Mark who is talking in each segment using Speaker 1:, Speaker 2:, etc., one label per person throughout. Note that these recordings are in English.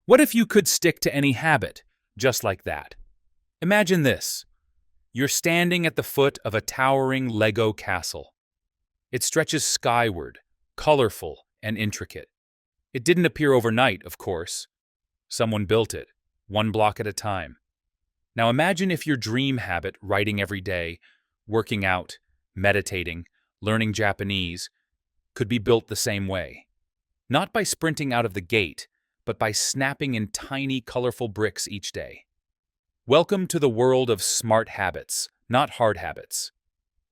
Speaker 1: What if you could stick to any habit, just like that? Imagine this. You're standing at the foot of a towering Lego castle. It stretches skyward, colorful and intricate. It didn't appear overnight, of course. Someone built it, one block at a time. Now imagine if your dream habit, writing every day, working out, meditating, learning Japanese, could be built the same way. Not by sprinting out of the gate, but by snapping in tiny, colorful bricks each day. Welcome to the world of smart habits, not hard habits.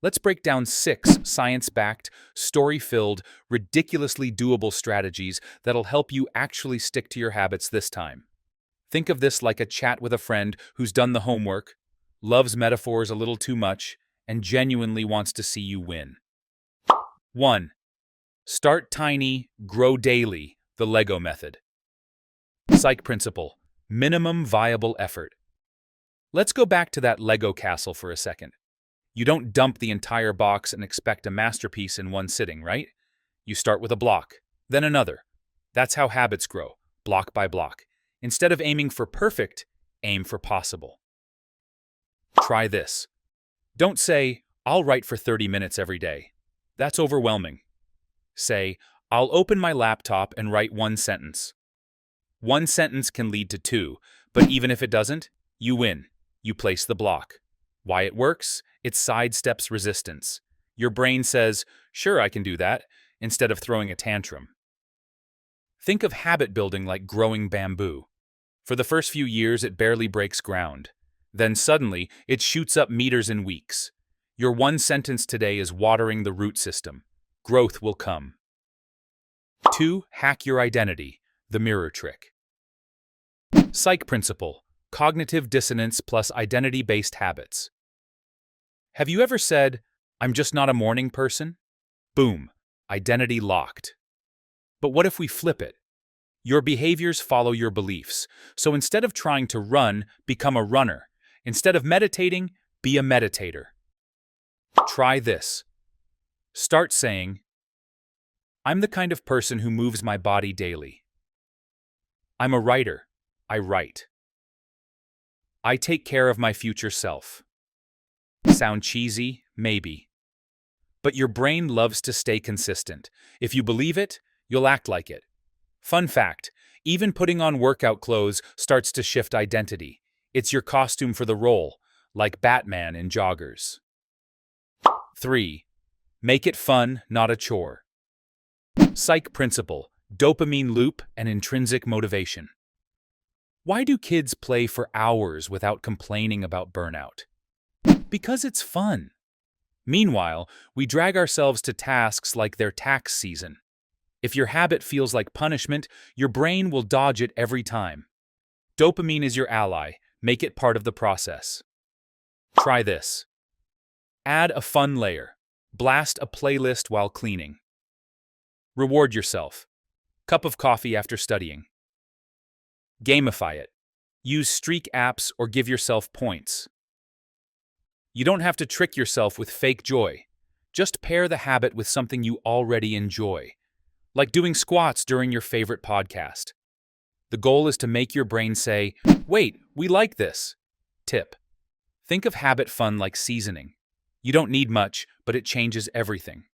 Speaker 1: Let's break down 6 science-backed, story-filled, ridiculously doable strategies that'll help you actually stick to your habits this time. Think of this like a chat with a friend who's done the homework, loves metaphors a little too much, and genuinely wants to see you win. 1. Start tiny, grow daily, the Lego method. Psych principle, minimum viable effort. Let's go back to that Lego castle for a second. You don't dump the entire box and expect a masterpiece in one sitting, right? You start with a block, then another. That's how habits grow, block by block. Instead of aiming for perfect, aim for possible. Try this. Don't say, I'll write for 30 minutes every day. That's overwhelming. Say, I'll open my laptop and write 1 sentence. 1 sentence can lead to 2, but even if it doesn't, you win. You place the block. Why it works? It sidesteps resistance. Your brain says, sure, I can do that, instead of throwing a tantrum. Think of habit building like growing bamboo. For the first few years, it barely breaks ground. Then suddenly, it shoots up meters in weeks. Your 1 sentence today is watering the root system. Growth will come. 2. Hack your identity, the mirror trick. Psych principle, cognitive dissonance plus identity-based habits. Have you ever said, I'm just not a morning person? Boom, identity locked. But what if we flip it? Your behaviors follow your beliefs. So instead of trying to run, become a runner. Instead of meditating, be a meditator. Try this. Start saying, I'm the kind of person who moves my body daily. I'm a writer. I write. I take care of my future self. Sound cheesy? Maybe. But your brain loves to stay consistent. If you believe it, you'll act like it. Fun fact, even putting on workout clothes starts to shift identity. It's your costume for the role, like Batman in joggers. 3. Make it fun, not a chore. Psych principle, dopamine loop and intrinsic motivation. Why do kids play for hours without complaining about burnout? Because it's fun. Meanwhile, we drag ourselves to tasks like they're tax season. If your habit feels like punishment, your brain will dodge it every time. Dopamine is your ally. Make it part of the process. Try this. Add a fun layer. Blast a playlist while cleaning. Reward yourself. Cup of coffee after studying. Gamify it. Use streak apps or give yourself points. You don't have to trick yourself with fake joy. Just pair the habit with something you already enjoy, like doing squats during your favorite podcast. The goal is to make your brain say, wait, we like this. Tip. Think of habit fun like seasoning. You don't need much, but it changes everything.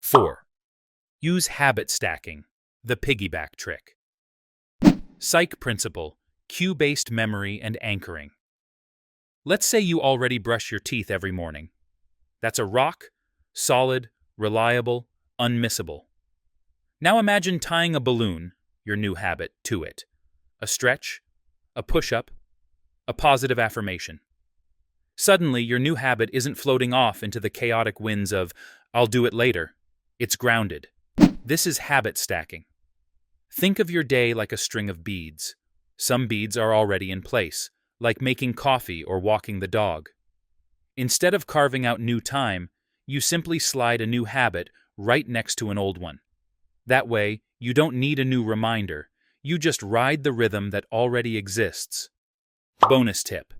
Speaker 1: 4. Use habit stacking, the piggyback trick. Psych principle, cue-based memory and anchoring. Let's say you already brush your teeth every morning. That's a rock, solid, reliable, unmissable. Now imagine tying a balloon, your new habit, to it. A stretch, a push-up, a positive affirmation. Suddenly, your new habit isn't floating off into the chaotic winds of, I'll do it later. It's grounded. This is habit stacking. Think of your day like a string of beads. Some beads are already in place, like making coffee or walking the dog. Instead of carving out new time, you simply slide a new habit right next to an old one. That way, you don't need a new reminder. You just ride the rhythm that already exists. Bonus tip.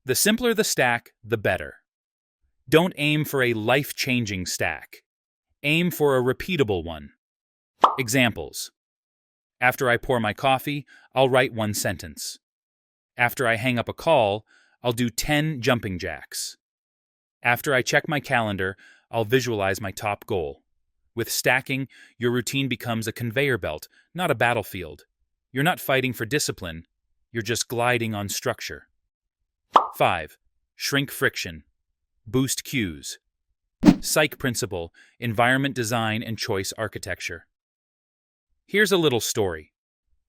Speaker 1: The simpler the stack, the better. Don't aim for a life-changing stack. Aim for a repeatable one. Examples. After I pour my coffee, I'll write one sentence. After I hang up a call, I'll do 10 jumping jacks. After I check my calendar, I'll visualize my top goal. With stacking, your routine becomes a conveyor belt, not a battlefield. You're not fighting for discipline, you're just gliding on structure. 5. Shrink friction. Boost cues. Psych principle, environment design and choice architecture. Here's a little story.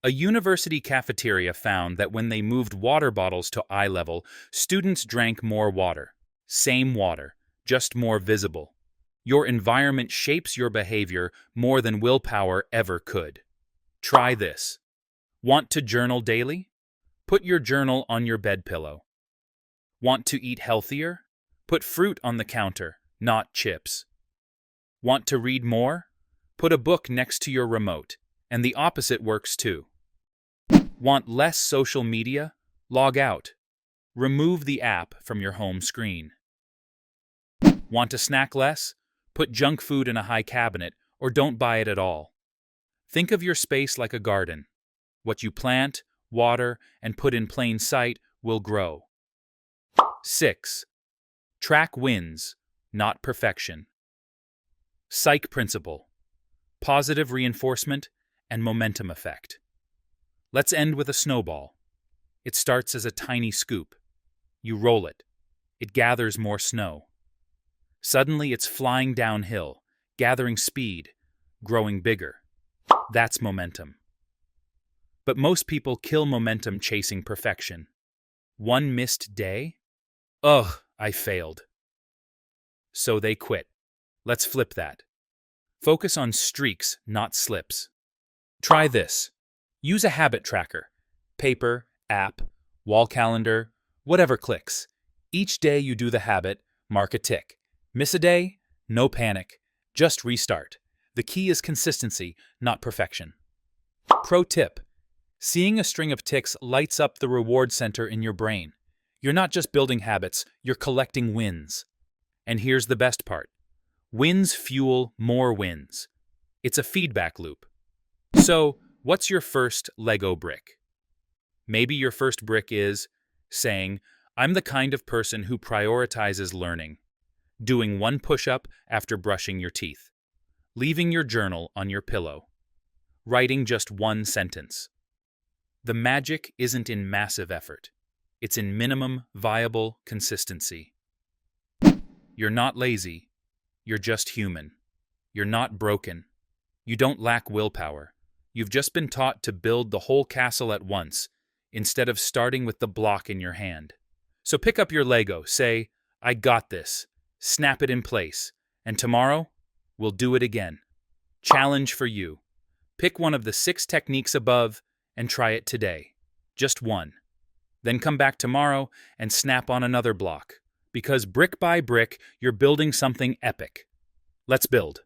Speaker 1: A university cafeteria found that when they moved water bottles to eye level, students drank more water. Same water, just more visible. Your environment shapes your behavior more than willpower ever could. Try this. Want to journal daily? Put your journal on your bed pillow. Want to eat healthier? Put fruit on the counter, not chips. Want to read more? Put a book next to your remote, and the opposite works too. Want less social media? Log out. Remove the app from your home screen. Want to snack less? Put junk food in a high cabinet, or don't buy it at all. Think of your space like a garden. What you plant, water, and put in plain sight will grow. 6. Track wins, not perfection. Psych principle. Positive reinforcement and momentum effect. Let's end with a snowball. It starts as a tiny scoop. You roll it. It gathers more snow. Suddenly it's flying downhill, gathering speed, growing bigger. That's momentum. But most people kill momentum chasing perfection. One missed day? Ugh, I failed. So they quit. Let's flip that. Focus on streaks, not slips. Try this. Use a habit tracker. Paper, app, wall calendar, whatever clicks. Each day you do the habit, mark a tick. Miss a day? No panic. Just restart. The key is consistency, not perfection. Pro tip. Seeing a string of ticks lights up the reward center in your brain. You're not just building habits, you're collecting wins. And here's the best part. Wins fuel more wins. It's a feedback loop. So, what's your first Lego brick? Maybe your first brick is saying, I'm the kind of person who prioritizes learning. Doing one push-up after brushing your teeth. Leaving your journal on your pillow. Writing just one sentence. The magic isn't in massive effort. It's in minimum viable consistency. You're not lazy. You're just human. You're not broken. You don't lack willpower. You've just been taught to build the whole castle at once, instead of starting with the block in your hand. So pick up your Lego, say, I got this, snap it in place, and tomorrow, we'll do it again. Challenge for you. Pick one of the 6 techniques above and try it today. Just one. Then come back tomorrow and snap on another block, because brick by brick, you're building something epic. Let's build.